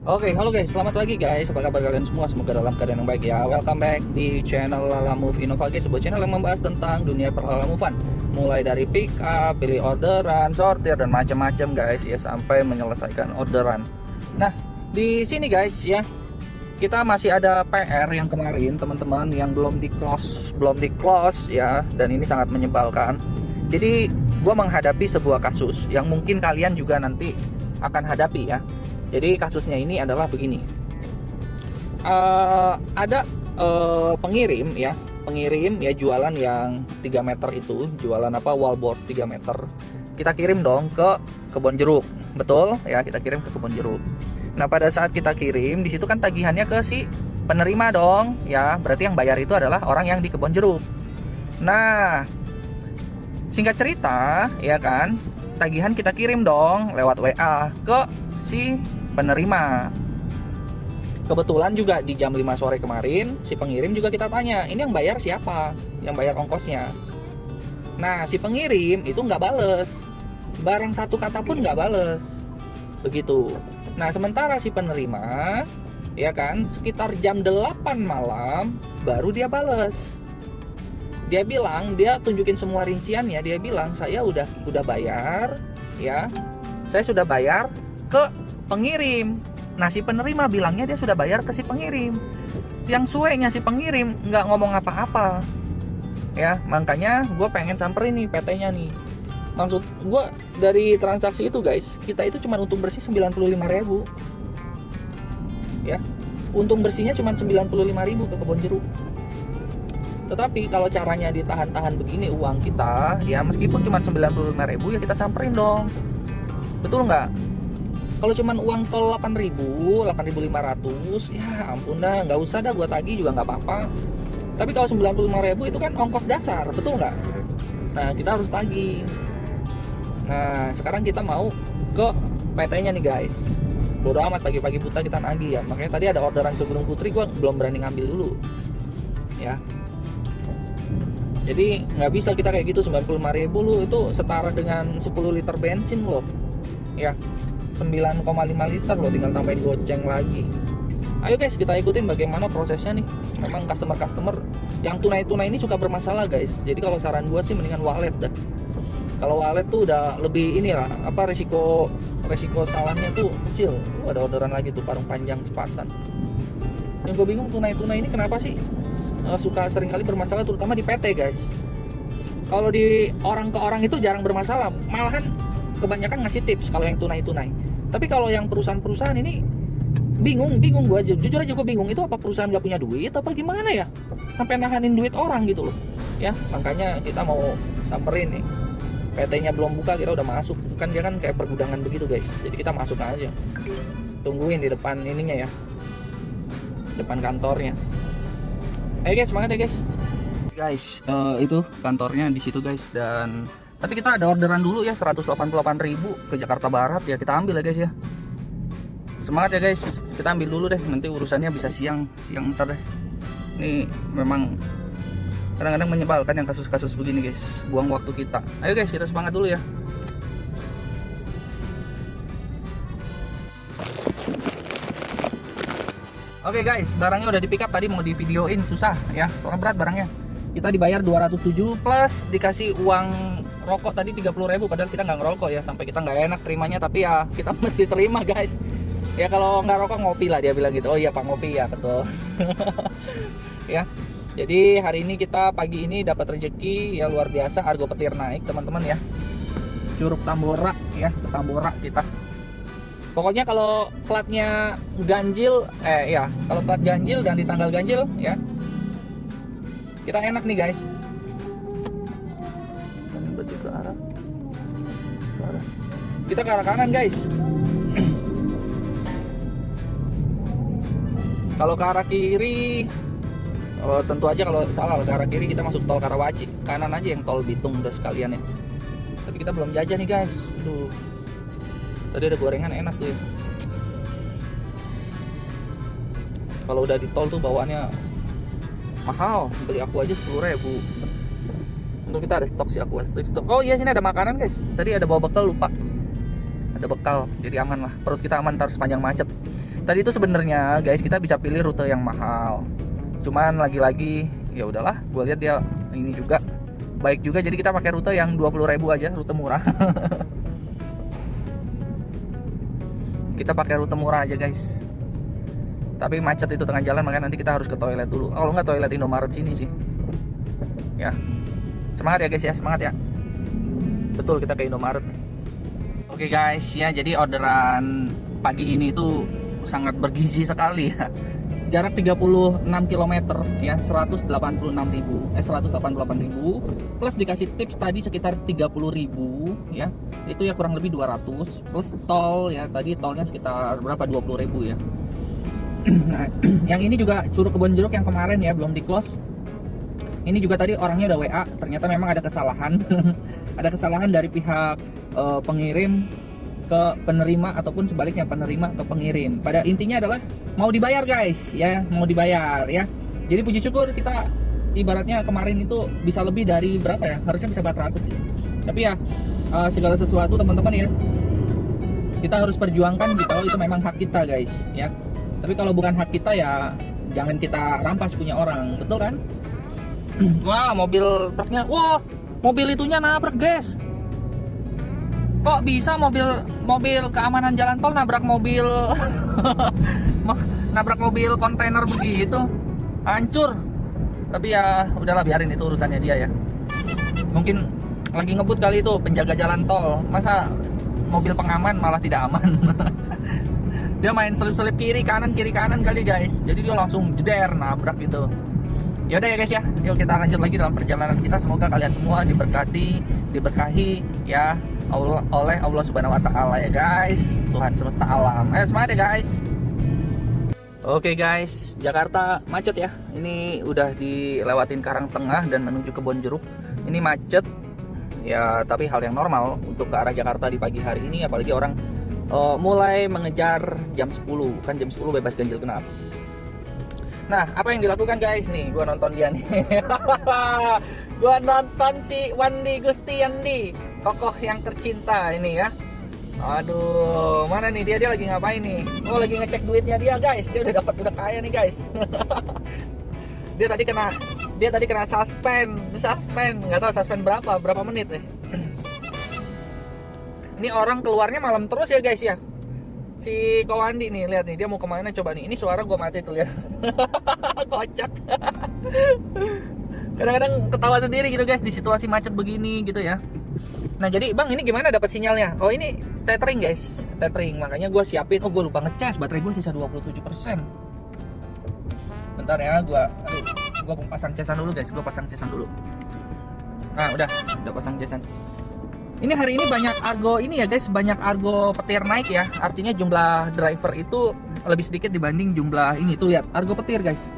Oke, halo guys, selamat pagi guys. Apa kabar kalian semua? Semoga dalam keadaan yang baik ya. Welcome back di channel Lala Move Innova guys, sebuah channel yang membahas tentang dunia perlala-movean. Mulai dari pick up, pilih orderan, sortir dan macam-macam guys ya, sampai menyelesaikan orderan. Nah, di sini guys ya, kita masih ada PR yang kemarin teman-teman yang belum di close ya, dan ini sangat menyebalkan. Jadi gua menghadapi sebuah kasus yang mungkin kalian juga nanti akan hadapi ya. Jadi kasusnya ini adalah begini. Ada pengirim ya jualan yang 3 meter itu, jualan apa, wallboard 3 meter. Kita kirim dong ke kebun jeruk. Betul ya, kita kirim ke kebun jeruk. Nah, pada saat kita kirim, di situ kan tagihannya ke si penerima dong ya. Berarti yang bayar itu adalah orang yang di kebun jeruk. Nah, singkat cerita ya kan, tagihan kita kirim dong lewat WA ke si penerima. Kebetulan juga di jam 5 sore kemarin si pengirim juga kita tanya, ini yang bayar siapa, yang bayar ongkosnya. Nah, si pengirim itu nggak bales, barang satu kata pun nggak bales, begitu. Nah, sementara si penerima ya kan sekitar jam 8 malam baru dia bales. Dia bilang, dia tunjukin semua rinciannya, dia bilang saya udah bayar ya, saya sudah bayar ke pengirim. Nah, si penerima bilangnya dia sudah bayar ke si pengirim. Yang suenya si pengirim nggak ngomong apa-apa ya. Makanya gue pengen samperin nih PT-nya nih. Maksud gue dari transaksi itu guys, kita itu cuma untung bersih 95.000 ya. Untung bersihnya cuma 95.000 ke kebun jeruk. Tetapi kalau caranya ditahan-tahan begini uang kita ya, meskipun cuma 95.000 ya kita samperin dong. Betul nggak? Kalau cuma uang tol 8.000, 8.500, ya ampun dah, nggak usah dah gua tagih juga nggak apa-apa. Tapi kalau 95.000 itu kan ongkos dasar, betul nggak? Nah, kita harus tagih. Nah, sekarang kita mau ke PT-nya nih guys. Bodo amat, pagi-pagi buta kita nagih ya. Makanya tadi ada orderan ke Gunung Putri, gua belum berani ngambil dulu. Ya. Jadi nggak bisa kita kayak gitu. 95.000 lu itu setara dengan 10 liter bensin loh. Ya. 9,5 liter loh, tinggal tambahin goceng lagi. Ayo guys, kita ikutin bagaimana prosesnya nih. Memang customer yang tunai-tunai ini suka bermasalah guys. Jadi kalau saran gua sih mendingan wallet dah. Kalau wallet tuh udah lebih inilah, apa, resiko salahnya tuh kecil. Ada orderan lagi tuh parung panjang cepatan. Yang gue bingung, tunai-tunai ini kenapa sih suka sering kali bermasalah, terutama di PT guys. Kalau di orang ke orang itu jarang bermasalah, malahan kebanyakan ngasih tips kalau yang tunai-tunai. Tapi kalau yang perusahaan-perusahaan ini bingung gue aja, jujur aja gue bingung, itu apa perusahaan gak punya duit apa gimana ya, sampai nahanin duit orang gitu loh ya. Makanya kita mau samperin nih, PT-nya belum buka kita udah masuk, kan dia kan kayak pergudangan begitu guys. Jadi kita masuk aja, tungguin di depan ininya ya, depan kantornya. Ayo guys, semangat ya guys. Itu kantornya di situ guys. Dan tapi kita ada orderan dulu ya, 188.000 ke Jakarta Barat ya, kita ambil ya guys ya. Semangat ya guys, kita ambil dulu deh, nanti urusannya bisa siang ntar deh. Ini memang kadang-kadang menyebalkan yang kasus-kasus begini guys, buang waktu kita. Ayo guys, kita semangat dulu ya. Oke guys, barangnya udah di pick up, tadi mau di videoin susah ya, soalnya berat barangnya. Kita dibayar 207 plus dikasih uang rokok tadi 30.000, padahal kita nggak ngerokok ya, sampai kita nggak enak terimanya, tapi ya kita mesti terima guys. Ya kalau nggak rokok ngopi lah, dia bilang gitu. Oh iya Pak, ngopi ya, betul. Ya. Jadi hari ini kita pagi ini dapat rezeki ya luar biasa, harga petir naik teman-teman ya. Curug Tambora ya, ke Tambora kita. Pokoknya kalau platnya ganjil, kalau plat ganjil dan di tanggal ganjil ya, kita enak nih guys. Kita ke arah kanan guys. Kalau ke arah kiri, tentu aja kalau salah ke arah kiri kita masuk tol Karawaci. Kanan aja yang tol Bitung udah sekalian ya. Tapi kita belum jajan nih guys. Aduh. Tadi ada gorengan enak tuh ya. Kalau udah di tol tuh bawaannya mahal. Beli aku aja 10.000. Untuk kita ada stok si Aqua stok. Oh iya, sini ada makanan guys. Tadi ada bawa bekal, lupa. Ada bekal, jadi aman lah. Perut kita aman ntar sepanjang macet. Tadi itu sebenarnya guys kita bisa pilih rute yang mahal. Cuman lagi-lagi ya udahlah, gue lihat dia ini juga baik juga, jadi kita pakai rute yang 20.000 aja, rute murah. Kita pakai rute murah aja guys. Tapi macet itu tengah jalan, makanya nanti kita harus ke toilet dulu. Kalau nggak toilet Indomaret sini sih. Ya. Semangat ya guys ya, semangat ya. Betul, kita ke Indomaret. Oke guys, ya jadi orderan pagi ini itu sangat bergizi sekali ya. Jarak 36 km ya, 188.000 plus dikasih tips tadi sekitar 30.000 ya. Itu ya kurang lebih 200 plus tol ya, tadi tolnya sekitar berapa, 20.000 ya. Nah, yang ini juga Curug Kebonjeruk yang kemarin ya belum di close. Ini juga tadi orangnya udah WA, ternyata memang ada kesalahan. Ada kesalahan dari pihak pengirim ke penerima ataupun sebaliknya penerima ke pengirim. Pada intinya adalah mau dibayar guys ya, mau dibayar ya. Jadi puji syukur kita ibaratnya kemarin itu bisa lebih dari berapa ya? Harusnya bisa 400 ya. Tapi ya segala sesuatu teman-teman ya, kita harus perjuangkan gitu. Itu memang hak kita guys ya. Tapi kalau bukan hak kita ya jangan kita rampas punya orang, betul kan? Wah, mobil truknya, wah, mobil itunya nabrak guys. Kok bisa mobil keamanan jalan tol nabrak mobil nabrak mobil kontainer begitu, hancur. Tapi ya udahlah, biarin, itu urusannya dia ya. Mungkin lagi ngebut kali itu penjaga jalan tol, masa mobil pengaman malah tidak aman. Dia main selip-selip kiri kanan kali guys, jadi dia langsung jeder nabrak gitu. Ya udah ya guys ya, yuk kita lanjut lagi dalam perjalanan kita. Semoga kalian semua diberkahi ya oleh Allah Subhanahu wa taala ya guys, Tuhan semesta alam. Ayo semangat ya guys. Oke guys, Jakarta macet ya. Ini udah dilewatin Karangtengah dan menuju Kebonjeruk. Ini macet ya, tapi hal yang normal untuk ke arah Jakarta di pagi hari ini, apalagi orang mulai mengejar jam 10, kan jam 10 bebas ganjil genap. Nah, apa yang dilakukan guys nih? Gua nonton dia nih. Gua nonton si Wandi Gustiandi, tokoh yang tercinta ini ya. Aduh, mana nih dia lagi ngapain nih? Oh, lagi ngecek duitnya dia guys. Dia udah kaya nih guys. Dia tadi kena suspend. Nggak tahu suspend berapa menit ya. Ini orang keluarnya malam terus ya guys ya. Si Kowandi nih, lihat nih dia mau kemana coba nih. Ini suara gua mati tuh, lihat. Kocak. Kadang-kadang ketawa sendiri gitu guys di situasi macet begini gitu ya. Nah jadi bang, ini gimana dapat sinyalnya? Oh ini tethering guys, tethering. Makanya gue siapin. Oh gue lupa ngecas, baterai gue sisa 27%. Bentar ya, gue pasang casan dulu guys. Gue pasang casan dulu. Nah udah pasang casan. Ini hari ini banyak argo ini ya guys, banyak argo petir naik ya. Artinya jumlah driver itu lebih sedikit dibanding jumlah ini. Tuh lihat, argo petir guys.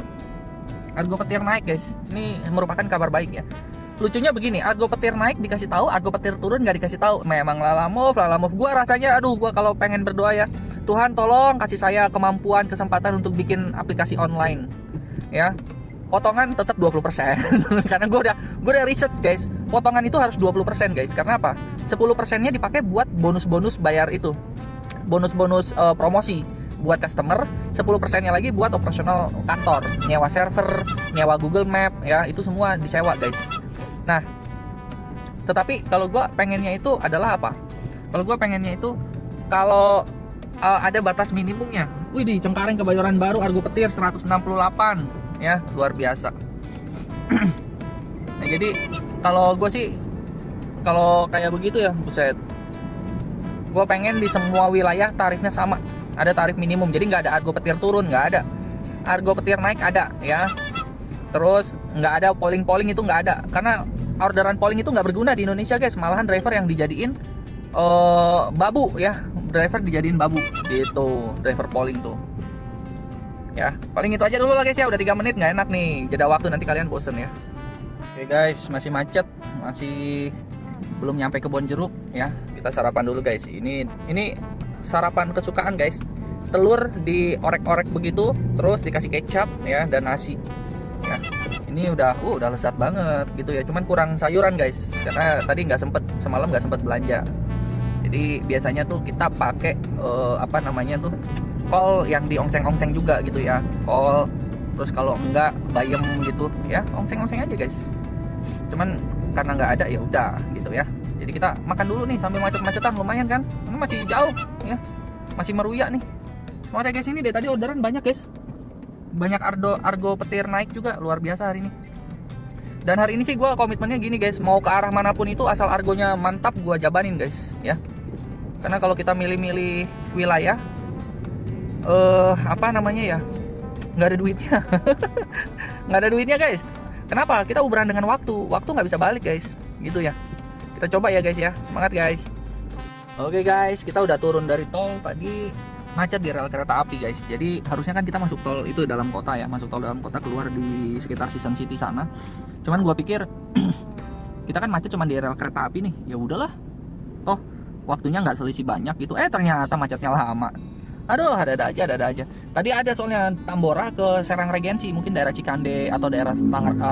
Argo petir naik guys. Ini merupakan kabar baik ya. Lucunya begini, argo petir naik dikasih tahu, argo petir turun nggak dikasih tahu. Memang lalamove. Gua rasanya gua kalau pengen berdoa ya, Tuhan tolong kasih saya kemampuan, kesempatan untuk bikin aplikasi online. Ya. Potongan tetap 20%. Karena gue udah riset guys. Potongan itu harus 20% guys. Karena apa? 10%-nya dipakai buat bonus-bonus bayar itu. Bonus-bonus promosi buat customer, 10%-nya lagi buat operasional kantor, nyewa server, nyewa Google Map ya, itu semua disewa guys. Nah, tetapi kalau gue pengennya itu adalah apa? Kalau gue pengennya itu kalau ada batas minimumnya. Wih, di Cengkareng Kebayoran Baru argo petir 168 ya, luar biasa. Nah jadi kalau gue sih kalau kayak begitu ya, buset, gue pengen di semua wilayah tarifnya sama, ada tarif minimum, jadi nggak ada argo petir turun, nggak ada, argo petir naik ada ya, terus nggak ada polling itu nggak ada, karena orderan polling itu nggak berguna di Indonesia guys. Malahan driver yang dijadiin babu ya, driver dijadiin babu gitu, driver polling tuh. Ya, paling itu aja dulu lah guys ya, udah 3 menit, nggak enak nih, jeda waktu nanti kalian bosen ya. Oke guys, masih macet, masih belum nyampe Kebonjeruk ya. Kita sarapan dulu guys. Ini sarapan kesukaan guys. Telur diorek-orek begitu, terus dikasih kecap ya dan nasi. Ya, ini udah lezat banget gitu ya. Cuman kurang sayuran guys, karena tadi semalam nggak sempet belanja. Jadi biasanya tuh kita pakai call yang di ongseng-ongseng juga gitu ya, call. Terus kalau enggak bayam gitu ya, ongseng-ongseng aja guys. Cuman karena nggak ada ya udah gitu ya. Jadi kita makan dulu nih sambil macet-macetan, lumayan kan? Ini masih jauh ya, masih meruya nih. Semangat ya guys, ini deh tadi orderan banyak guys. Banyak argo petir naik juga, luar biasa hari ini. Dan hari ini sih gue komitmennya gini guys, mau ke arah manapun itu asal argonya mantap gue jabanin guys ya. Karena kalau kita milih-milih wilayah, apa namanya ya, nggak ada duitnya. Nggak ada duitnya guys. Kenapa? Kita uberan dengan waktu nggak bisa balik guys, gitu ya. Kita coba ya guys ya, semangat guys. Oke guys, kita udah turun dari tol tadi. Macet di rel kereta api guys. Jadi harusnya kan kita masuk tol itu dalam kota ya, masuk tol dalam kota, keluar di sekitar Season City sana. Cuman gua pikir kita kan macet cuma di rel kereta api nih, ya udahlah, toh waktunya nggak selisih banyak gitu. Ternyata macetnya lama. Aduh, ada aja. Tadi ada soalnya Tambora ke Serang Regensi, mungkin daerah Cikande atau daerah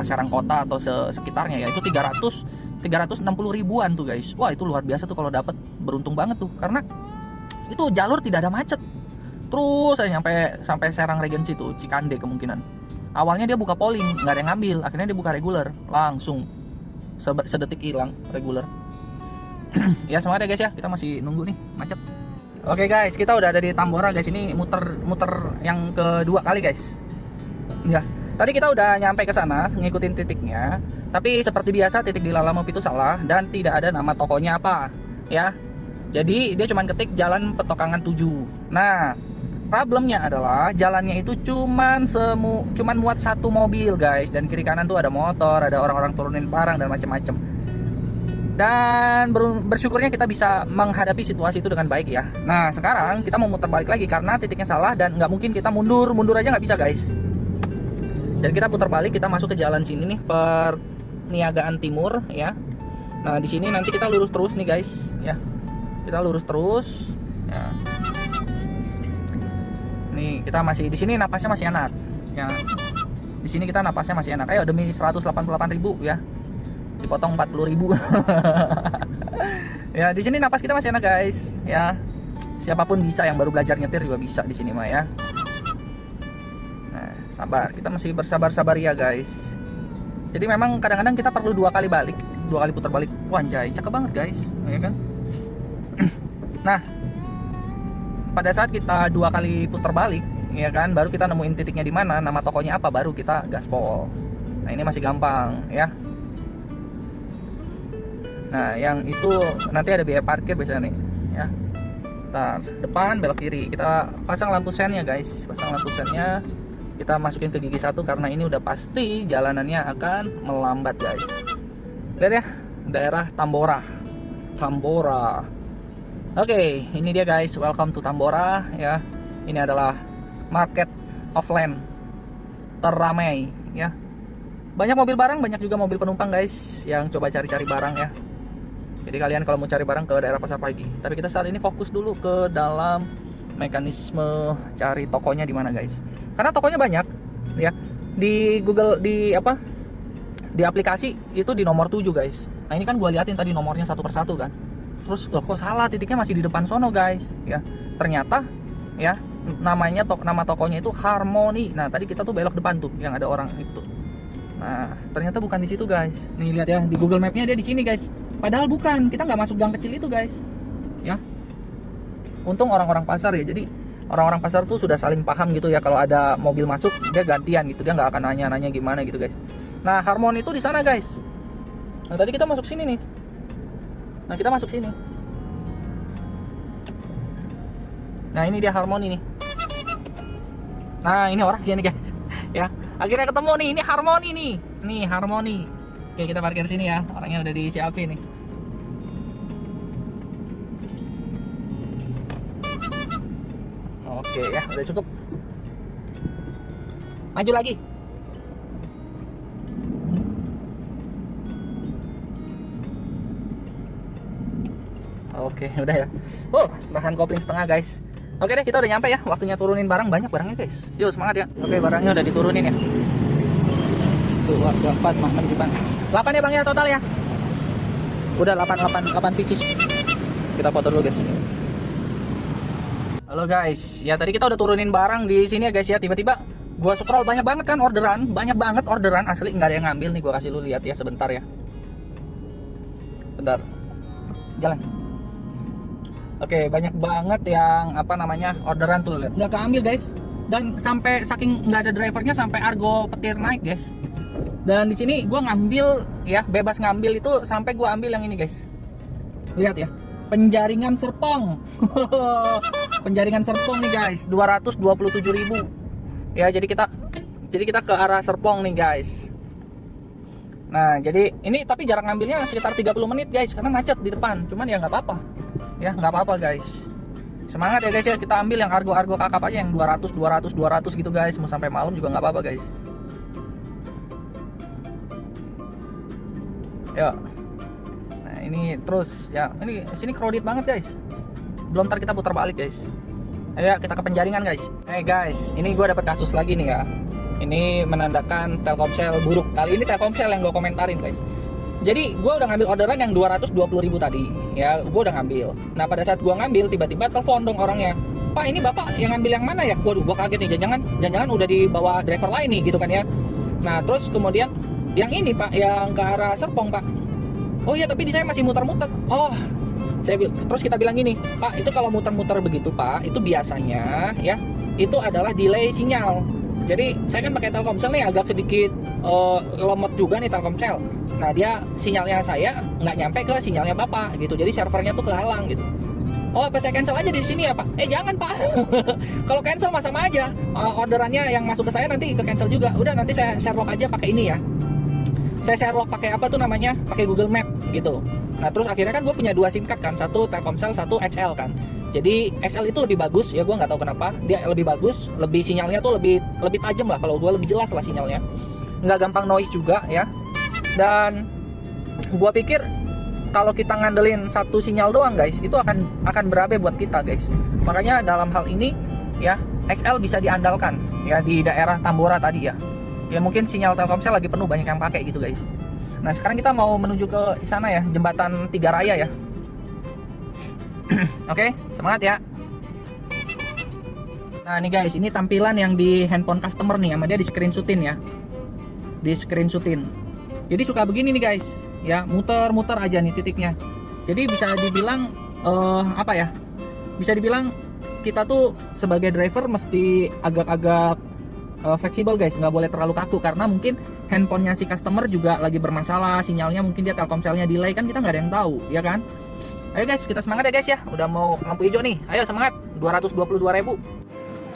Serang Kota atau sekitarnya ya, itu 360 ribuan tuh guys. Wah, itu luar biasa tuh kalau dapat, beruntung banget tuh, karena itu jalur tidak ada macet. Terus saya nyampe sampai Serang Regensi tuh, Cikande kemungkinan. Awalnya dia buka polling, nggak ada yang ngambil. Akhirnya dia buka reguler, langsung sedetik hilang reguler. Ya semangat ya guys ya, kita masih nunggu nih macet. Oke guys, kita udah ada di Tambora guys. Ini muter yang kedua kali guys. Ya, tadi kita udah nyampe ke sana ngikutin titiknya. Tapi seperti biasa titik di Lalamove itu salah dan tidak ada nama tokonya apa ya. Jadi dia cuma ketik Jalan Petokangan 7. Nah, problemnya adalah jalannya itu cuman muat satu mobil guys, dan kiri kanan tuh ada motor, ada orang-orang turunin barang dan macam-macam. Dan bersyukurnya kita bisa menghadapi situasi itu dengan baik ya. Nah, sekarang kita mau muter balik lagi karena titiknya salah dan nggak mungkin kita mundur aja nggak bisa guys. Dan kita putar balik, kita masuk ke jalan sini nih, Perniagaan Timur ya. Nah, di sini nanti kita lurus terus nih guys ya. Kita lurus terus ya. Nih kita masih di sini, napasnya masih enak ya. Di sini kita napasnya masih enak. Ayo, demi 188.000 ya, dipotong 40.000. Ya, di sini napas kita masih enak guys ya. Siapapun bisa, yang baru belajar nyetir juga bisa di sini mah ya. Nah, sabar, kita masih bersabar-sabar ya guys. Jadi memang kadang-kadang kita perlu 2 kali balik, 2 kali putar balik. Wah anjay, cakep banget guys ya kan. Nah, pada saat kita 2 kali putar balik ya kan, baru kita nemuin titiknya di mana, nama tokonya apa, baru kita gaspol. Nah, ini masih gampang ya. Nah, yang itu nanti ada biaya parkir biasanya nih ya. Ntar depan belok kiri, kita pasang lampu sennya guys, pasang lampu sennya. Kita masukin ke gigi 1 karena ini udah pasti jalanannya akan melambat guys. Lihat ya, daerah Tambora. Oke, ini dia guys, welcome to Tambora ya. Ini adalah market offline teramai ya. Banyak mobil barang, banyak juga mobil penumpang guys yang coba cari-cari barang ya. Jadi kalian kalau mau cari barang ke daerah Pasar Pagi. Tapi kita saat ini fokus dulu ke dalam mekanisme cari tokonya di mana guys. Karena tokonya banyak ya. Di Google, di aplikasi itu di nomor 7 guys. Nah, ini kan gue liatin tadi nomornya satu persatu kan. Terus loh, kok salah, titiknya masih di depan sono guys ya. Ternyata ya nama tokonya itu Harmony. Nah, tadi kita tuh belok depan tuh yang ada orang itu. Nah, ternyata bukan di situ guys. Nih lihat ya, di Google Map-nya dia di sini guys. Padahal bukan, kita nggak masuk gang kecil itu guys ya. Untung orang-orang pasar ya. Jadi orang-orang pasar tuh sudah saling paham gitu ya, kalau ada mobil masuk dia gantian gitu, dia nggak akan nanya-nanya gimana gitu guys. Nah, Harmony itu di sana guys. Nah, tadi kita masuk sini nih. Nah, kita masuk sini. Nah, ini dia Harmony nih. Nah, ini orang sini guys ya. Akhirnya ketemu nih, ini Harmony nih. Nih Harmony. Oke, kita parkir sini ya. Orangnya udah disiapin nih. Oke ya, udah cukup. Maju lagi. Oke, udah ya. Tahan kopling setengah guys. Oke deh, kita udah nyampe ya. Waktunya turunin barang, banyak barangnya guys. Yuk semangat ya. Oke, barangnya udah diturunin ya. Tuh, 4, 5, 6, 8 ya bang ya total ya. Udah 8 pieces. Kita foto dulu guys. Halo guys, ya tadi kita udah turunin barang di sini ya guys ya. Tiba-tiba gua scroll banyak banget kan orderan, banyak banget orderan asli, nggak ada yang ngambil nih. Gua kasih lu lihat ya sebentar ya. Bentar, jalan. Oke, banyak banget yang apa namanya orderan tuh, lihat nggak keambil guys. Dan sampai saking nggak ada drivernya sampai argo petir naik guys. Dan di sini gua ngambil ya, bebas ngambil itu sampai gua ambil yang ini guys. Lihat ya. Penjaringan Serpong. Penjaringan Serpong nih guys, 227.000. Ya, jadi kita ke arah Serpong nih guys. Nah, jadi ini tapi jarak ngambilnya sekitar 30 menit guys, karena macet di depan. Cuman ya nggak apa-apa. Ya, nggak apa-apa guys. Semangat ya guys ya, kita ambil yang argo kakap aja yang 200 gitu guys. Mau sampai malam juga nggak apa-apa guys. Ya. Ini terus ya, ini sini crowded banget guys. Belum, ntar kita putar balik guys. Ayo kita ke penjaringan guys. Guys, ini gue dapet kasus lagi nih ya. Ini menandakan Telkomsel buruk. Kali ini Telkomsel yang gue komentarin guys. Jadi gue udah ngambil orderan yang 220.000 tadi. Ya, gue udah ngambil. Nah, pada saat gue ngambil tiba-tiba telepon dong orangnya. Pak, ini bapak yang ngambil yang mana ya? Waduh, gue kaget nih. Jangan udah dibawa driver lain nih gitu kan ya. Nah, terus kemudian yang ini Pak, yang ke arah Serpong Pak. Oh iya, tapi di saya masih muter-muter. Oh, terus kita bilang gini, Pak, itu kalau muter-muter begitu Pak, itu biasanya ya, itu adalah delay sinyal. Jadi saya kan pakai Telkomsel nih, agak sedikit lemot juga nih Telkomsel. Nah, dia sinyalnya saya nggak nyampe ke sinyalnya Bapak gitu. Jadi servernya tuh kehalang gitu. Oh, apa saya cancel aja di sini ya Pak? Jangan Pak. Kalau cancel mah sama aja. Orderannya yang masuk ke saya nanti ke cancel juga. Udah, nanti saya share log aja pakai ini ya. Saya share log pakai apa tuh namanya, pakai Google Map gitu. Nah, terus akhirnya kan gue punya 2 SIM card kan, satu Telkomsel, satu XL kan. Jadi XL itu lebih bagus ya, gue nggak tahu kenapa dia lebih bagus, lebih sinyalnya tuh lebih tajam lah, kalau gue lebih jelas lah sinyalnya, nggak gampang noise juga ya. Dan gue pikir kalau kita ngandelin satu sinyal doang guys, itu akan berabe buat kita guys. Makanya dalam hal ini ya, XL bisa diandalkan ya di daerah Tambora tadi ya. Ya mungkin sinyal Telkomsel lagi penuh, banyak yang pakai gitu guys. Nah, sekarang kita mau menuju ke sana ya, jembatan Tiga Raya ya. Oke, semangat ya. Nah ini guys, ini tampilan yang di handphone customer nih, sama dia di screenshotin ya. Di screenshotin. Jadi suka begini nih guys, ya muter-muter aja nih titiknya. Jadi bisa dibilang apa ya? Bisa dibilang kita tuh sebagai driver mesti agak-agak fleksibel guys, nggak boleh terlalu kaku, karena mungkin handphonenya si customer juga lagi bermasalah, sinyalnya mungkin dia Telkomselnya delay, kan kita nggak ada yang tahu ya kan. Ayo guys, kita semangat ya guys ya, udah mau lampu hijau nih, ayo semangat. 222.000.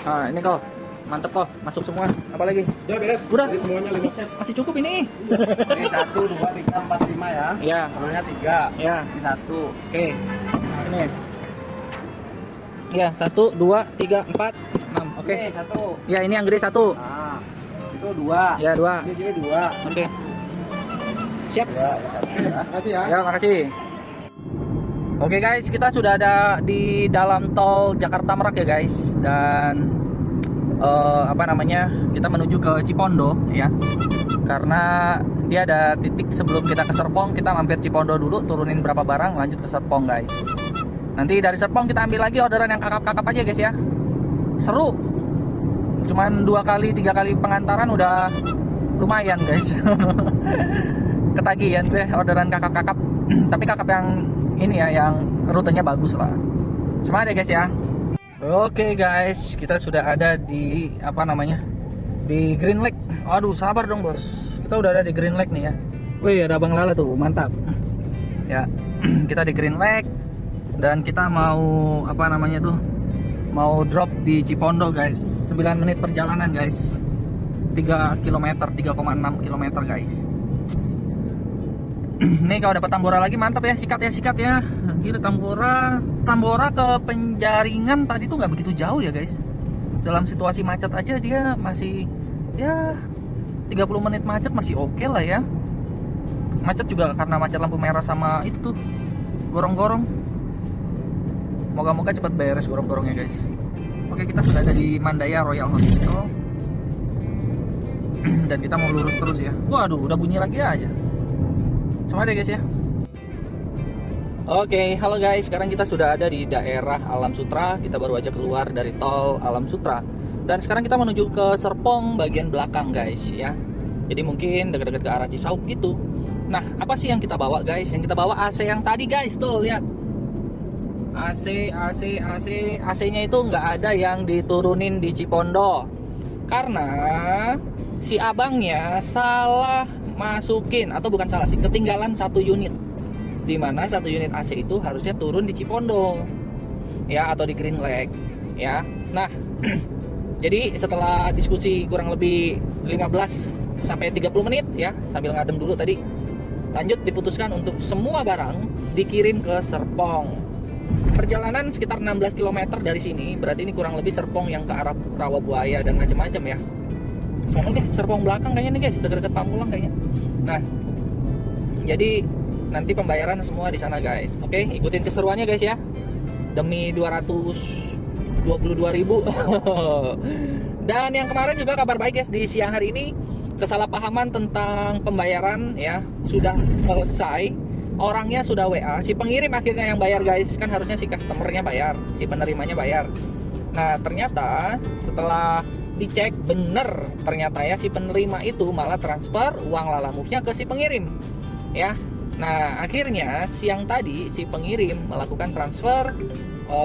Nah ini kok mantep kok, masuk semua. Apa lagi? Ya beres. Udah semuanya 5 set. masih cukup ini. Oke, 1 2 3 4 5 ya. Ya. Namanya 3. Ya. Ini 1. Oke. Ini. Ya, 1 2 3 4 6. Oke. 1. Ya, ini yang gede 1. Nah, itu 2. Ya, 2. Di sini 2. Oke. Siap. Ya, 1 ya. Makasih ya. Ya, makasih. Oke guys, kita sudah ada di dalam tol Jakarta Merak ya guys. Dan apa namanya, kita menuju ke Cipondo ya, karena dia ada titik sebelum kita ke Serpong. Kita mampir Cipondo dulu, turunin berapa barang, lanjut ke Serpong guys. Nanti dari Serpong kita ambil lagi orderan yang kakap-kakap aja guys ya. Seru, cuman 2 kali 3 kali pengantaran udah lumayan guys. Ketagihan deh orderan kakap-kakap. Tapi kakap yang ini ya, yang rutenya bagus lah. Semangat ya guys ya. Oke guys, kita sudah ada di apa namanya, di Green Lake. Aduh, sabar dong bos, kita udah ada di Green Lake nih ya. Wih, ada Bang Lala tuh, mantap ya. Kita di Green Lake dan kita mau apa namanya tuh, mau drop di Cipondo guys. 9 menit perjalanan guys, 3 km, 3,6 km guys. Nih kalau dapat Tambora lagi mantap ya, sikat ya. Gila, Tambora ke Penjaringan tadi tuh nggak begitu jauh ya guys. Dalam situasi macet aja dia masih ya 30 menit macet masih oke lah ya. Macet juga karena macet lampu merah sama itu tuh gorong-gorong. Moga-moga cepat beres gorong-gorongnya guys. Oke, kita sudah ada di Mandaya Royal Hospital. Dan kita mau lurus terus ya. Waduh, udah bunyi lagi aja. Semangat ya guys ya. Oke, halo guys. Sekarang kita sudah ada di daerah Alam Sutra. Kita baru aja keluar dari tol Alam Sutra. Dan sekarang kita menuju ke Serpong bagian belakang guys ya. Jadi mungkin dekat-dekat ke arah Cisauk gitu. Nah, apa sih yang kita bawa guys? Yang kita bawa AC yang tadi guys, tuh lihat. AC-nya itu nggak ada yang diturunin di Cipondo. Karena si abangnya salah masukin, atau bukan salah sih, ketinggalan satu unit. Dimana satu unit AC itu harusnya turun di Cipondo ya, atau di Green Lake ya. Nah jadi setelah diskusi kurang lebih 15 sampai 30 menit ya, sambil ngadem dulu tadi, lanjut diputuskan untuk semua barang dikirim ke Serpong. Perjalanan sekitar 16 km dari sini, berarti ini kurang lebih Serpong yang ke arah Rawabuaya dan macam-macam ya. Soalnya guys, Serpong belakang kayaknya nih guys, dekat-dekat Pamulang kayaknya. Nah, jadi nanti pembayaran semua di sana guys. Oke, ikutin keseruannya guys ya. Demi 222.000. Dan yang kemarin juga kabar baik guys, di siang hari ini kesalahpahaman tentang pembayaran ya sudah selesai. Orangnya sudah WA, si pengirim akhirnya yang bayar guys. Kan harusnya si customernya bayar, si penerimanya bayar. Nah, ternyata setelah dicek bener, ternyata ya si penerima itu malah transfer uang Lalamove-nya ke si pengirim. Ya. Nah, akhirnya siang tadi si pengirim melakukan transfer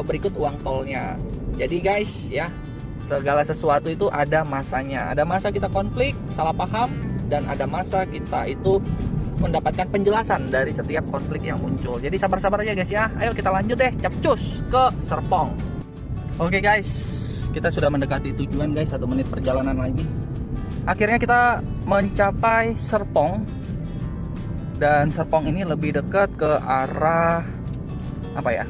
berikut uang tolnya. Jadi guys ya, segala sesuatu itu ada masanya. Ada masa kita konflik, salah paham, dan ada masa kita itu mendapatkan penjelasan dari setiap konflik yang muncul. Jadi sabar-sabar aja guys ya. Ayo kita lanjut deh, capcus ke Serpong. Oke guys, kita sudah mendekati tujuan guys, 1 menit perjalanan lagi. Akhirnya kita mencapai Serpong. Dan Serpong ini lebih dekat ke arah apa ya?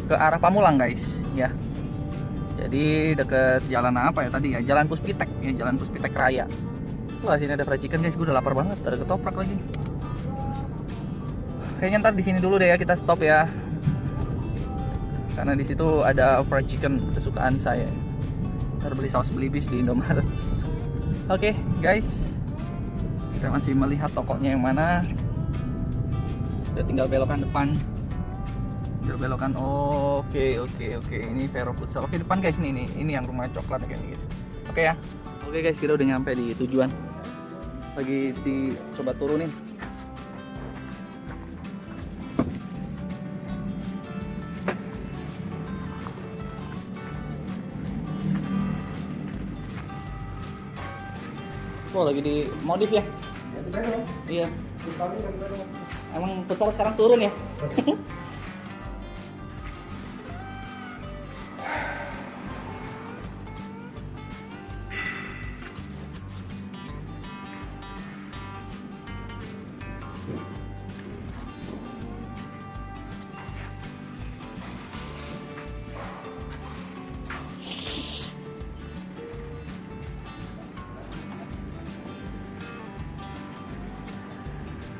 Ke arah Pamulang guys, ya. Jadi dekat jalan apa ya tadi ya? Jalan Puspitek ya, Jalan Puspitek Raya. Wah, sini ada fried chicken guys, gue udah lapar banget. Ada ketoprak lagi. Kayaknya ntar di sini dulu deh ya, kita stop ya. Karena di situ ada fried chicken kesukaan saya. Ntar beli saus belibis di Indomaret. Oke, guys. Kita masih melihat tokonya yang mana. Udah tinggal belokan depan. Tinggal belokan. Oke. Ini Vero Futsal. Oke, depan guys, ini yang rumah coklat kayak guys. Oke ya. Oke guys, kita udah nyampe di tujuan. Lagi dicoba turunin. Oh, lagi di modif ya? Iya. Emang futsal sekarang turun ya?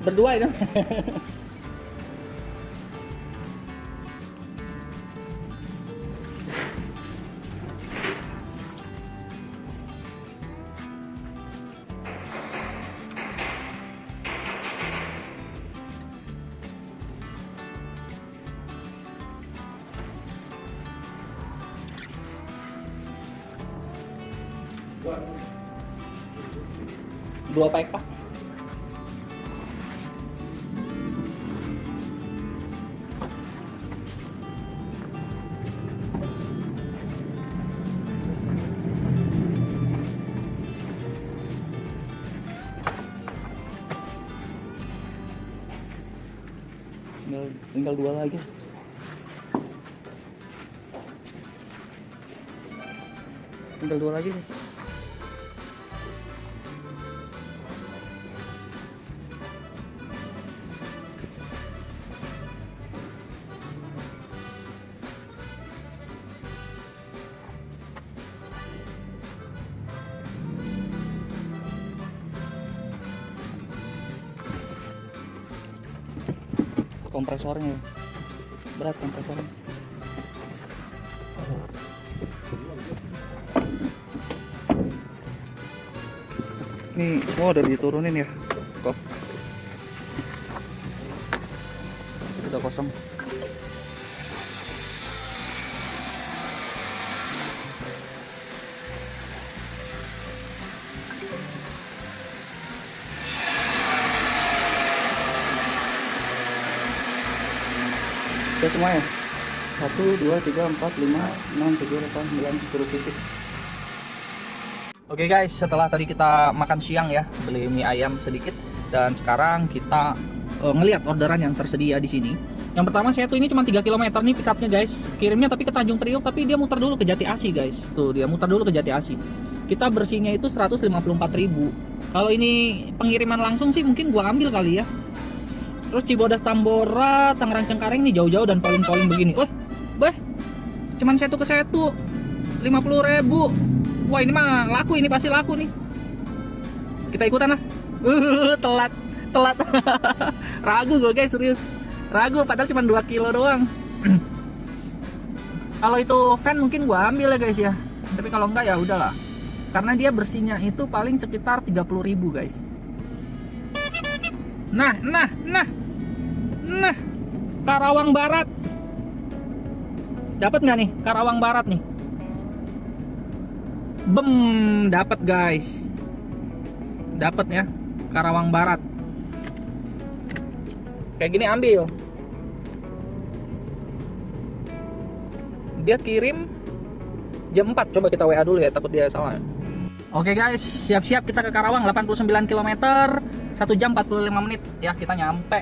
Berdua itu. Dua pack pak. Tinggal 2 lagi. Tinggal 2 lagi guys. Kompresornya berat, kompresornya. Ini semua udah diturunin ya kok. Udah kosong. Oke semuanya. 1, 2, 3, 4, 5, 6, 7, 8, 9, 10 pieces. Oke guys, setelah tadi kita makan siang ya, beli mie ayam sedikit, dan sekarang kita ngelihat orderan yang tersedia di sini. Yang pertama saya tuh ini cuma 3 km nih pickupnya guys. Kirimnya tapi ke Tanjung Priok, tapi dia muter dulu ke Jati Asih guys. Tuh dia muter dulu ke Jati Asih. Kita bersihnya itu 154.000. Kalau ini pengiriman langsung sih mungkin gua ambil kali ya. Terus Cibodas Tambora, Tangerang Cengkareng nih jauh-jauh dan poling-poling begini. Beh, cuman setu ke setu 50.000. Wah ini mah laku, ini pasti laku nih. Kita ikutan lah. Telat. Ragu gue guys, serius. Ragu, padahal cuma 2 kilo doang. Kalau itu van mungkin gua ambil ya guys ya. Tapi kalau enggak ya udahlah. Karena dia bersihnya itu paling sekitar 30.000 guys. Nah, Karawang Barat. Dapat nggak nih Karawang Barat nih? Dapat guys. Dapat ya Karawang Barat. Kayak gini ambil. Dia kirim jam 4. Coba kita WA dulu ya, takut dia salah. Oke guys, siap-siap kita ke Karawang, 89 km, 1 jam 45 menit ya kita nyampe.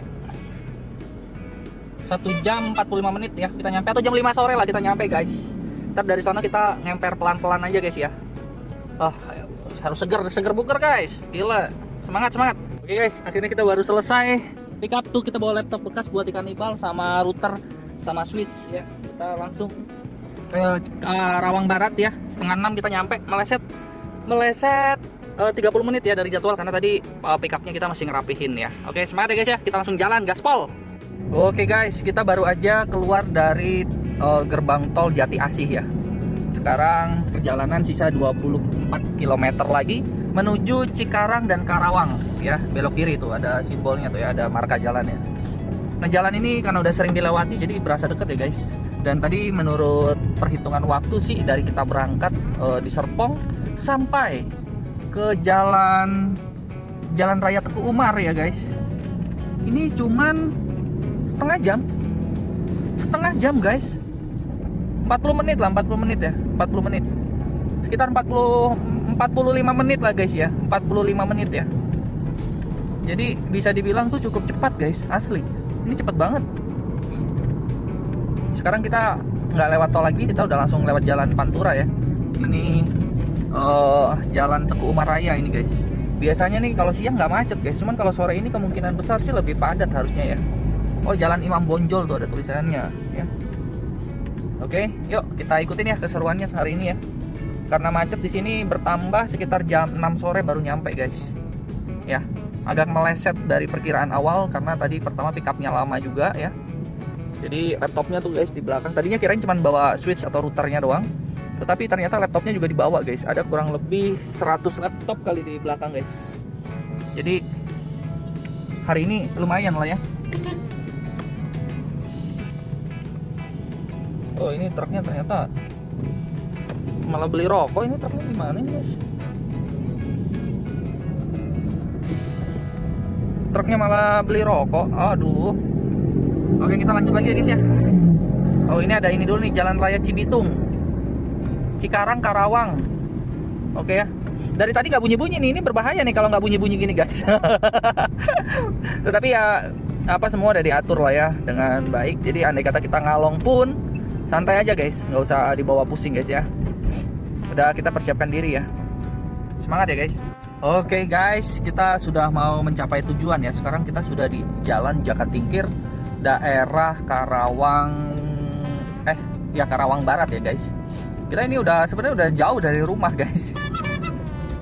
1 jam 45 menit ya kita nyampe, atau jam 5 sore lah kita nyampe guys. Ntar dari sana kita ngemper pelan-pelan aja guys ya. Harus seger buker guys, gila, semangat. Oke guys, akhirnya kita baru selesai pick up tuh. Kita bawa laptop bekas buat ikan nibal sama router sama switch ya. Kita langsung ke Karawang Barat ya, setengah 6 kita nyampe. Meleset 30 menit ya dari jadwal, karena tadi pick upnya kita masih ngerapihin ya. Oke semangat ya guys ya, kita langsung jalan gaspol. Oke guys, kita baru aja keluar dari gerbang tol Jati Asih ya. Sekarang perjalanan sisa 24 km lagi menuju Cikarang dan Karawang ya. Belok kiri tuh ada simbolnya tuh ya, ada marka jalan ya. Nah jalan ini karena udah sering dilewati jadi berasa deket ya guys. Dan tadi menurut perhitungan waktu sih dari kita berangkat di Serpong sampai ke jalan raya Teguh Umar ya guys, ini cuman setengah jam guys. 40 menit lah, 40 menit ya, 40 menit, sekitar 45 menit lah guys ya, 45 menit ya. Jadi bisa dibilang tuh cukup cepat guys, asli ini cepet banget. Sekarang kita nggak lewat tol lagi, kita udah langsung lewat jalan Pantura ya. Ini jalan Teguh Umar Raya ini guys. Biasanya nih kalau siang nggak macet guys, cuman kalau sore ini kemungkinan besar sih lebih padat harusnya ya. Oh jalan Imam Bonjol tuh ada tulisannya ya. Oke, yuk kita ikutin ya keseruannya hari ini ya. Karena macet di sini bertambah, sekitar jam 6 sore baru nyampe guys. Ya, agak meleset dari perkiraan awal karena tadi pertama pickupnya lama juga ya. Jadi laptopnya tuh guys di belakang. Tadinya kirain cuma bawa switch atau routernya doang, tetapi ternyata laptopnya juga dibawa guys. Ada kurang lebih 100 laptop kali di belakang guys. Jadi hari ini lumayan lah ya. Oh ini truknya ternyata malah beli rokok. Ini truknya gimana nih guys? Truknya malah beli rokok. Aduh. Oke kita lanjut lagi ya guys ya. Oh ini ada ini dulu nih, Jalan Raya Cibitung, Cikarang, Karawang. Oke ya. Dari tadi nggak bunyi-bunyi nih, ini berbahaya nih kalau nggak bunyi-bunyi gini guys. Tetapi ya apa semua udah diatur lah ya dengan baik. Jadi andai kata kita ngalong pun santai aja guys, nggak usah dibawa pusing guys ya. Udah kita persiapkan diri ya. Semangat ya guys. Oke guys, kita sudah mau mencapai tujuan ya. Sekarang kita sudah di Jalan Jakatingkir, daerah Karawang, Karawang Barat ya guys. Kita ini sebenarnya udah jauh dari rumah guys.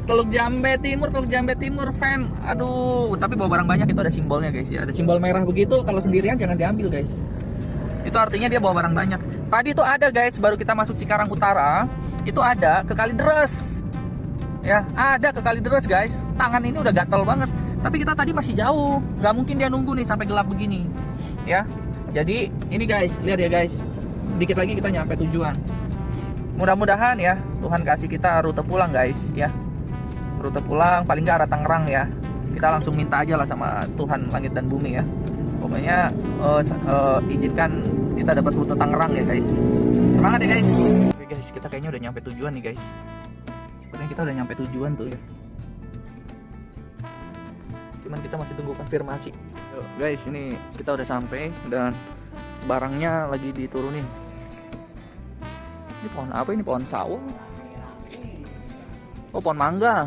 Teluk Jambe Timur fan. Aduh, tapi bawa barang banyak, itu ada simbolnya guys ya. Ada simbol merah begitu, kalau sendirian jangan diambil guys. Itu artinya dia bawa barang banyak. Tadi itu ada guys, baru kita masuk Cikarang Utara, itu ada ke Kalideres. Ya, ada ke Kalideres guys. Tangan ini udah gatel banget. Tapi kita tadi masih jauh, nggak mungkin dia nunggu nih sampai gelap begini. Ya, Jadi ini guys, lihat ya guys, sedikit lagi kita nyampe tujuan. Mudah-mudahan ya Tuhan kasih kita rute pulang guys ya. Rute pulang paling nggak arah Tangerang ya. Kita langsung minta aja lah sama Tuhan langit dan bumi ya. Pokoknya izinkan kita dapat rute Tangerang ya guys. Semangat ya guys. Oke guys, kita kayaknya udah nyampe tujuan nih guys. Sepertinya kita udah nyampe tujuan tuh ya. Cuman kita masih tunggu konfirmasi. Yo, guys, ini kita udah sampai dan barangnya lagi diturunin. Ini pohon apa ini? Pohon sawo? Oh, pohon mangga.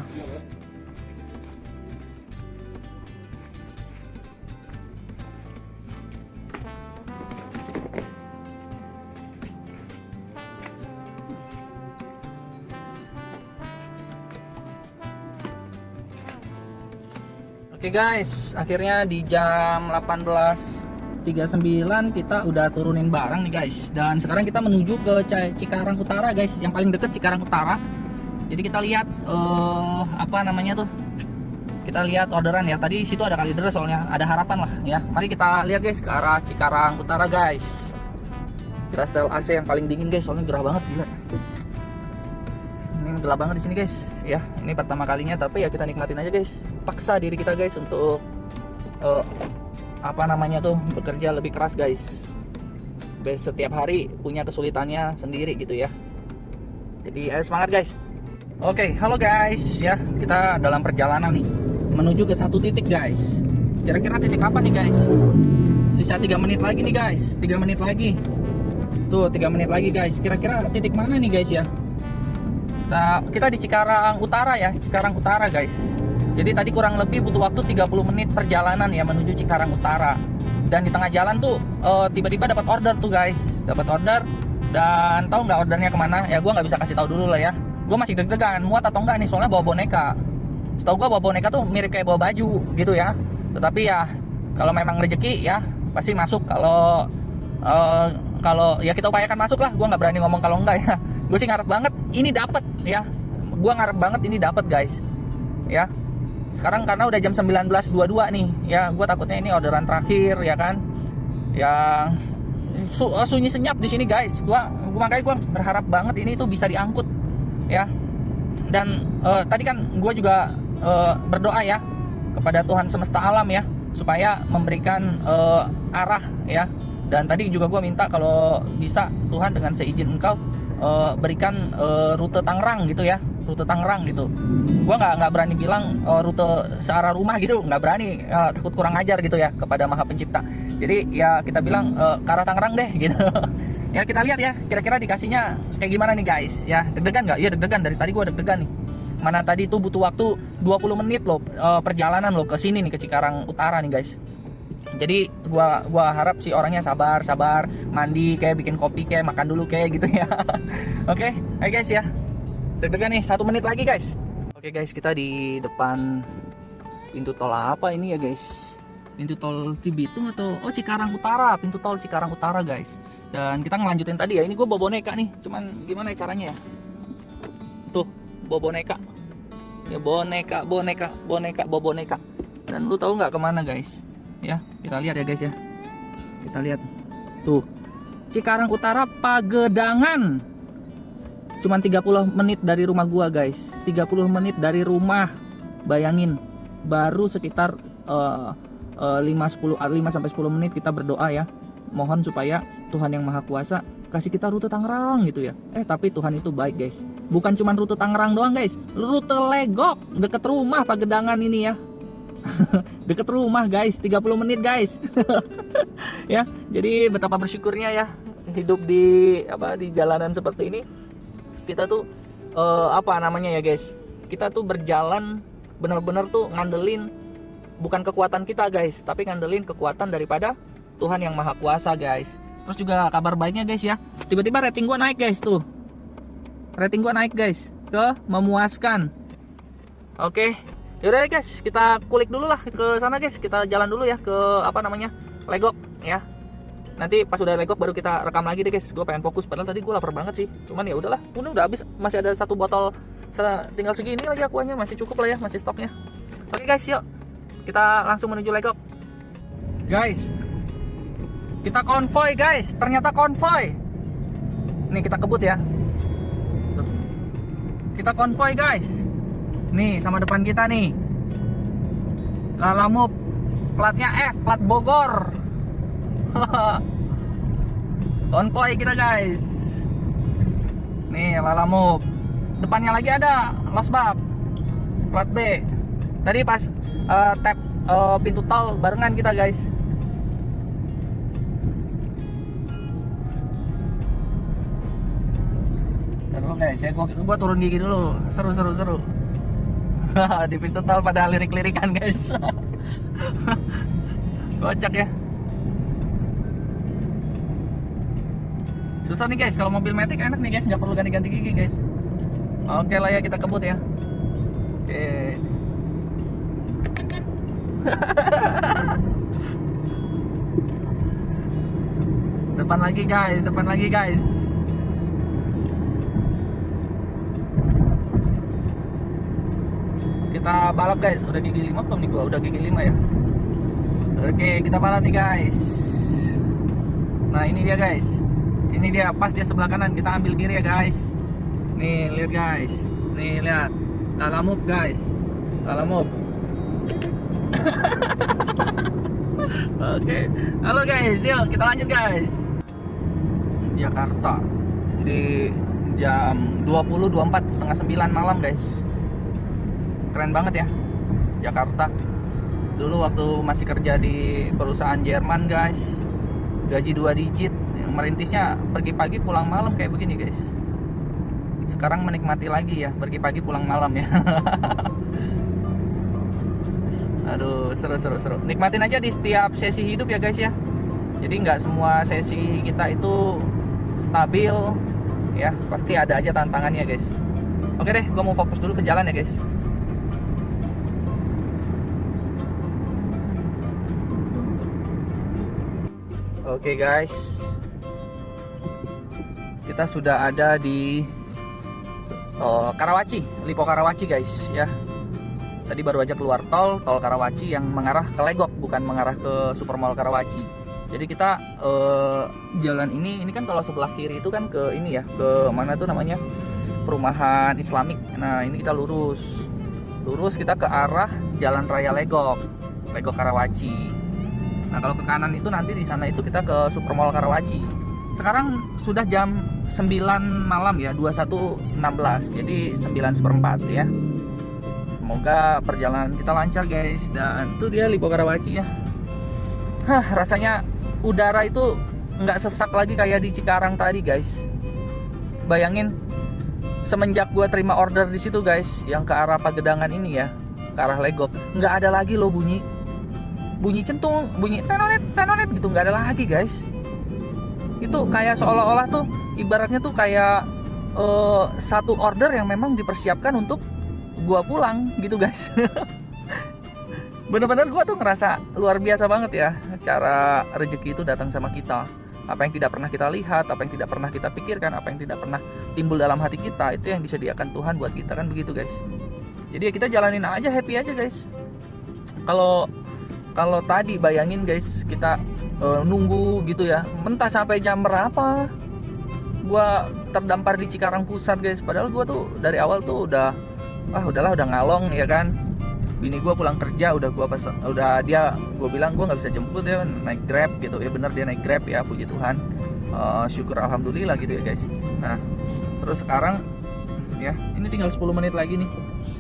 Oke guys, akhirnya di jam 18.39 kita udah turunin barang nih guys. Dan sekarang kita menuju ke Cikarang Utara guys, yang paling deket Cikarang Utara. Jadi kita lihat apa namanya tuh? Kita lihat orderan ya. Tadi situ ada kalider soalnya, ada harapan lah ya. Mari kita lihat guys ke arah Cikarang Utara guys. Kita setel AC yang paling dingin guys, soalnya gerah banget gila. Ini gelap banget di sini guys ya. Ini pertama kalinya tapi ya kita nikmatin aja guys. Paksa diri kita guys untuk apa namanya tuh, bekerja lebih keras guys. Setiap hari punya kesulitannya sendiri gitu ya. Jadi ayo semangat guys. Oke, halo guys ya. Kita dalam perjalanan nih menuju ke satu titik guys. Kira-kira titik apa nih guys? Sisa 3 menit lagi nih guys. 3 menit lagi. Tuh 3 menit lagi guys. Kira-kira titik mana nih guys ya? Nah, kita di Cikarang Utara ya, Cikarang Utara guys. Jadi tadi kurang lebih butuh waktu 30 menit perjalanan ya menuju Cikarang Utara. Dan di tengah jalan tuh tiba-tiba dapat order tuh guys, dapat order. Dan tahu nggak ordernya kemana? Ya gue nggak bisa kasih tahu dulu lah ya. Gue masih deg-degan muat atau enggak nih, soalnya bawa boneka. Setahu gue bawa boneka tuh mirip kayak bawa baju gitu ya. Tetapi ya kalau memang rezeki ya pasti masuk. Kalau ya kita upayakan masuk lah. Gue nggak berani ngomong kalau enggak ya. Gue sih ngarep banget ini dapat ya. Gue ngarep banget ini dapat guys. Ya. Sekarang karena udah jam 19.22 nih ya, gue takutnya ini orderan terakhir ya kan. Yang sunyi senyap di sini guys. Makanya gue berharap banget ini tuh bisa diangkut ya. Dan tadi kan gue juga berdoa ya kepada Tuhan semesta alam ya, supaya memberikan arah ya. Dan tadi juga gue minta kalau bisa Tuhan dengan seizin Engkau berikan rute Tangerang gitu ya, rute Tangerang gitu. Gue nggak berani bilang rute searah rumah gitu, nggak berani, takut kurang ajar gitu ya kepada Maha Pencipta. Jadi ya kita bilang ke arah Tangerang deh gitu. Ya kita lihat ya, kira-kira dikasihnya kayak gimana nih guys ya. Deg-degan nggak? Iya deg-degan, dari tadi gue deg-degan nih. Mana tadi tuh butuh waktu 20 menit loh perjalanan loh ke sini nih, ke Cikarang Utara nih guys. Jadi gua harap sih orangnya sabar, mandi kayak, bikin kopi kayak, makan dulu kayak gitu ya. Oke, ayo guys ya. Deg-degan nih, 1 menit lagi guys. Oke guys, kita di depan pintu tol apa ini ya guys? Pintu tol Cibitung atau Cikarang Utara, pintu tol Cikarang Utara guys. Dan kita ngelanjutin tadi ya. Ini gue bawa boneka nih, cuman gimana ya caranya ya? Tuh, bawa boneka. Ya boneka, bawa boneka. Dan lu tahu nggak kemana guys? Ya, kita lihat ya guys ya. Kita lihat. Tuh. Cikarang Utara Pagedangan. Cuman 30 menit dari rumah gua guys. 30 menit dari rumah. Bayangin. Baru sekitar 5-10 menit kita berdoa ya. Mohon supaya Tuhan yang Maha Kuasa kasih kita rute Tangerang gitu ya. Tapi Tuhan itu baik guys. Bukan cuman rute Tangerang doang guys. Rute Legok deket rumah Pagedangan ini ya. Deket rumah guys, 30 menit guys. Ya, jadi betapa bersyukurnya ya hidup di jalanan seperti ini. Kita tuh ya guys, kita tuh berjalan benar-benar tuh ngandelin bukan kekuatan kita guys, tapi ngandelin kekuatan daripada Tuhan yang Maha Kuasa guys. Terus juga kabar baiknya guys ya, tiba-tiba rating gua naik guys tuh. Rating gua naik guys ke memuaskan. Oke. Yaudah guys, kita kulik dulu lah ke sana guys. Kita jalan dulu ya ke Legok ya. Nanti pas udah Legok baru kita rekam lagi deh guys. Gue pengen fokus, padahal tadi gue lapar banget sih. Cuman ya udahlah, udah habis, masih ada 1 botol. Tinggal segini lagi akuanya, masih cukup lah ya, masih stoknya. Oke guys, yuk kita langsung menuju Legok. Guys, Kita konvoy guys, ternyata konvoy. Nih kita kebut ya. Kita konvoy guys. Nih sama depan kita nih. Lalamove. Platnya F, plat Bogor. Konvoy kita guys. Nih Lalamove. Depannya lagi ada Losbab. Plat B. Tadi pas tap pintu tol barengan kita guys. Seru guys ya, gua turun gigi dulu. Seru. Di pintu tol pada lirik-lirikan guys. Kocak ya. Susah nih guys, kalau mobil Matic enak nih guys, nggak perlu ganti-ganti gigi guys. Oke lah ya, kita kebut ya. Oke. Depan lagi guys. Kita balap guys, udah gigi 5 belum nih gua? Udah gigi 5 ya. Oke, kita balap nih guys. Nah ini dia guys. Ini dia, pas dia sebelah kanan, kita ambil kiri ya guys. Nih lihat guys. Nih lihat. Lalamove guys. Lalamove. Oke. Halo guys, yuk kita lanjut guys. Jakarta di jam 20.24, setengah 9 malam guys. Keren banget ya Jakarta. Dulu waktu masih kerja di perusahaan Jerman guys, gaji 2 digit, yang merintisnya pergi pagi pulang malam kayak begini guys. Sekarang menikmati lagi ya, pergi pagi pulang malam ya. Aduh, seru. Nikmatin aja di setiap sesi hidup ya guys ya. Jadi nggak semua sesi kita itu stabil ya, pasti ada aja tantangannya guys. Oke deh, gue mau fokus dulu ke jalan ya guys. Oke guys, kita sudah ada di Karawaci, Lipo Karawaci guys ya. Tadi baru aja keluar tol Karawaci yang mengarah ke Legok, bukan mengarah ke Supermall Karawaci. Jadi kita jalan ini kan kalau sebelah kiri itu kan ke ini ya, ke mana tuh namanya, perumahan Islamik. Nah ini kita lurus kita ke arah Jalan Raya Legok Karawaci. Nah kalau ke kanan itu nanti di sana itu kita ke Supermall Karawaci. Sekarang sudah jam 9 malam ya, 21.16, jadi 9:04 ya. Semoga perjalanan kita lancar guys. Dan itu dia Lipo Karawaci ya. Rasanya udara itu nggak sesak lagi kayak di Cikarang tadi guys. Bayangin, semenjak gua terima order di situ guys, yang ke arah Pagedangan ini ya, ke arah Legok, nggak ada lagi loh bunyi centung, bunyi tenonet gitu, nggak ada lagi guys. Itu kayak seolah-olah tuh ibaratnya tuh kayak satu order yang memang dipersiapkan untuk gua pulang gitu guys. Bener-bener gua tuh ngerasa luar biasa banget ya, cara rezeki itu datang sama kita. Apa yang tidak pernah kita lihat, apa yang tidak pernah kita pikirkan, apa yang tidak pernah timbul dalam hati kita, itu yang disediakan Tuhan buat kita, kan begitu guys. Jadi ya kita jalanin aja, happy aja guys. Kalau tadi bayangin guys, kita nunggu gitu ya, entah sampai jam berapa gua terdampar di Cikarang Pusat guys. Padahal gua tuh dari awal tuh udah ngalong ya kan. Bini gua pulang kerja gue bilang gua nggak bisa jemput ya, naik Grab gitu ya. Bener dia naik Grab ya, puji Tuhan. Syukur alhamdulillah gitu ya guys. Nah terus sekarang ya, ini tinggal 10 menit lagi nih.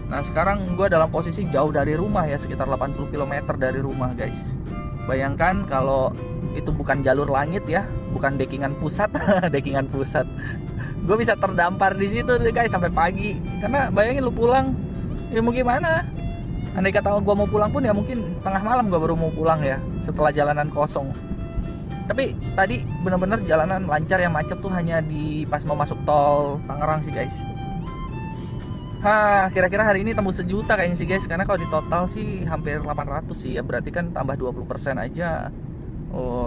Nah sekarang gue dalam posisi jauh dari rumah ya, sekitar 80 km dari rumah guys. Bayangkan kalau itu bukan jalur langit ya, bukan dekingan pusat. Dekingan pusat, gue bisa terdampar di situ guys sampai pagi. Karena bayangin lu pulang ya mau gimana. Andai kata gue mau pulang pun ya mungkin tengah malam gue baru mau pulang ya, setelah jalanan kosong. Tapi tadi bener-bener jalanan lancar ya, macet tuh hanya di pas mau masuk tol Tangerang sih guys. Kira-kira hari ini tembus 1 juta kayaknya sih guys, karena kalau di total sih hampir 800 sih ya, berarti kan tambah 20% aja.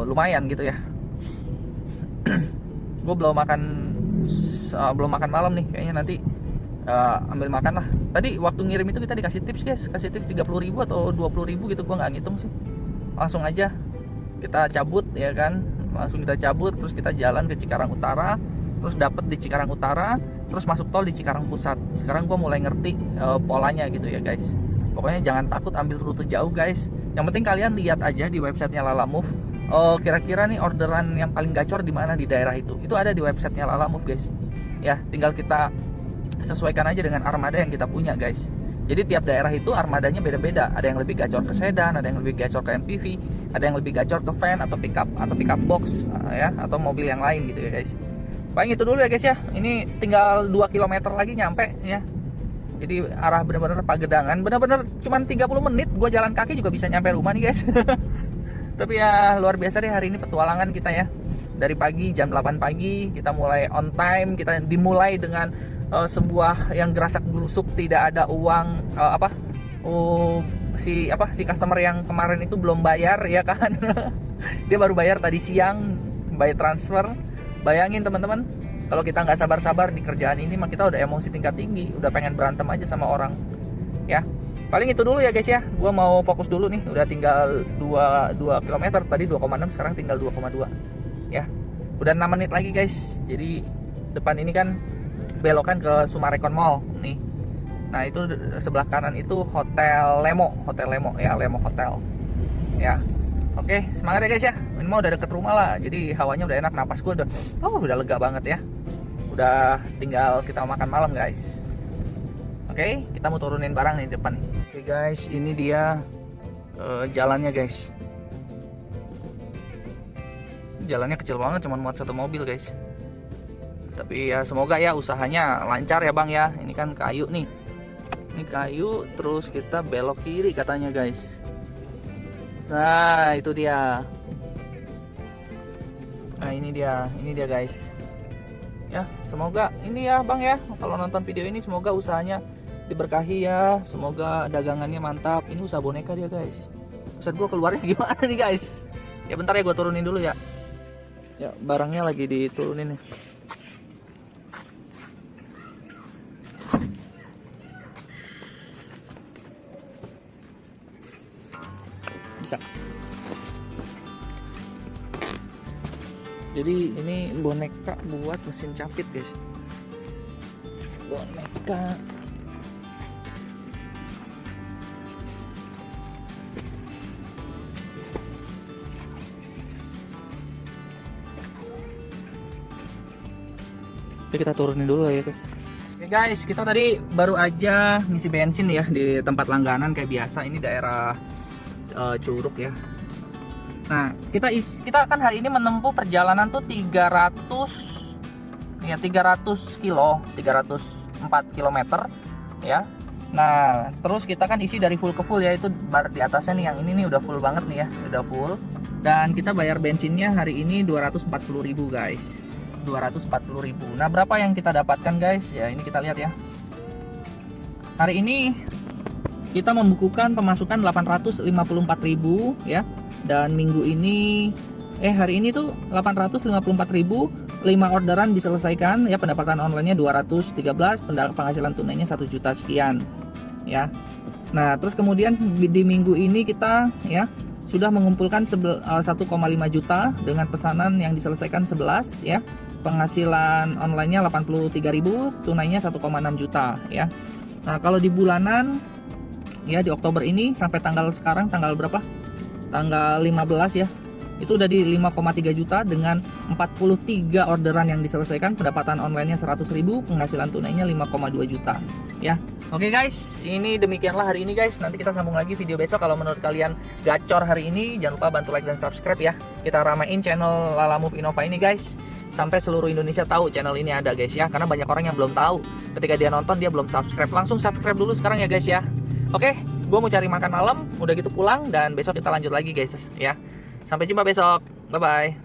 Lumayan gitu ya. Gue belum makan malam nih, kayaknya nanti ambil makan lah. Tadi waktu ngirim itu kita dikasih tips guys, kasih tips 30.000 atau 20.000 gitu, gue nggak ngitung sih. Langsung aja kita cabut ya kan, langsung kita cabut, terus kita jalan ke Cikarang Utara, terus dapet di Cikarang Utara, terus masuk tol di Cikarang Pusat. Sekarang gue mulai ngerti polanya gitu ya guys. Pokoknya jangan takut ambil rute jauh guys. Yang penting kalian lihat aja di websitenya Lalamove. Kira-kira nih orderan yang paling gacor di mana di daerah itu. Itu ada di websitenya Lalamove guys. Ya, tinggal kita sesuaikan aja dengan armada yang kita punya guys. Jadi tiap daerah itu armadanya beda-beda. Ada yang lebih gacor ke sedan, ada yang lebih gacor ke MPV, ada yang lebih gacor ke van atau pickup box ya, atau mobil yang lain gitu ya guys. Paling itu dulu ya guys ya. Ini tinggal 2 km lagi nyampe ya. Jadi arah bener-bener Pagedangan, bener-bener cuman 30 menit gue jalan kaki juga bisa nyampe rumah nih guys. Tapi ya luar biasa deh hari ini petualangan kita ya. Dari pagi jam 8 pagi kita mulai on time, kita dimulai dengan sebuah yang gerasak-gerusuk, tidak ada uang si customer yang kemarin itu belum bayar ya kan. Dia baru bayar tadi siang by transfer. Bayangin teman-teman, kalau kita nggak sabar-sabar di kerjaan ini mah kita udah emosi tingkat tinggi, udah pengen berantem aja sama orang ya. Paling itu dulu ya guys ya. Gua mau fokus dulu nih, udah tinggal 2 km, tadi 2,6, sekarang tinggal 2,2 ya. Udah 6 menit lagi guys. Jadi depan ini kan belokan ke Sumarekon Mall nih. Nah itu sebelah kanan itu Hotel Lemo ya, Lemo Hotel ya. Oke, semangat ya guys ya. Ini mau udah deket rumah lah, jadi hawanya udah enak, napas gue udah lega banget ya. Udah tinggal kita makan malam guys. Oke, kita mau turunin barang nih di depan. Oke guys, ini dia jalannya guys. Jalannya kecil banget, cuma muat 1 mobil guys. Tapi ya semoga ya usahanya lancar ya bang ya. Ini kan kayu nih. Ini kayu, terus kita belok kiri katanya guys. Nah itu dia. Nah ini dia guys. Ya semoga ini ya bang ya, kalau nonton video ini semoga usahanya diberkahi ya, semoga dagangannya mantap. Ini usaha boneka dia guys. Ustadz gue keluarnya gimana nih guys? Ya bentar ya, gue turunin dulu ya. Ya barangnya lagi diturunin nih. Bisa. Jadi ini boneka buat mesin capit guys. Boneka. Jadi kita turunin dulu ya guys. Oke guys, kita tadi baru aja ngisi bensin ya di tempat langganan kayak biasa. Ini daerah Curug ya. Nah, kita kan hari ini menempuh perjalanan tuh 304 km ya. Nah, terus kita kan isi dari full ke full ya, itu bar di atasnya nih, yang ini nih udah full banget nih ya, udah full. Dan kita bayar bensinnya hari ini 240.000 guys. 240.000. Nah, berapa yang kita dapatkan guys? Ya, ini kita lihat ya. Hari ini kita membukukan pemasukan 854.000 ya. Dan minggu ini hari ini tuh 854.000, 5 orderan diselesaikan ya, pendapatan online-nya 213, penghasilan tunainya 1 juta sekian ya. Nah, terus kemudian di minggu ini kita ya sudah mengumpulkan 1,5 juta dengan pesanan yang diselesaikan 11 ya. Penghasilan online-nya 83.000, tunainya 1,6 juta ya. Nah, kalau di bulanan ya di Oktober ini sampai sekarang tanggal berapa? Tanggal 15 ya. Itu udah di 5,3 juta dengan 43 orderan yang diselesaikan, pendapatan online-nya 100.000, penghasilan tunainya 5,2 juta ya. Oke guys, ini demikianlah hari ini guys. Nanti kita sambung lagi video besok. Kalau menurut kalian gacor hari ini, jangan lupa bantu like dan subscribe ya. Kita ramein channel Lalamove Innova ini guys, sampai seluruh Indonesia tahu channel ini ada guys ya. Karena banyak orang yang belum tahu, ketika dia nonton dia belum subscribe. Langsung subscribe dulu sekarang ya guys ya. Oke, gue mau cari makan malam, udah gitu pulang, dan besok kita lanjut lagi guys ya. Sampai jumpa besok, bye bye.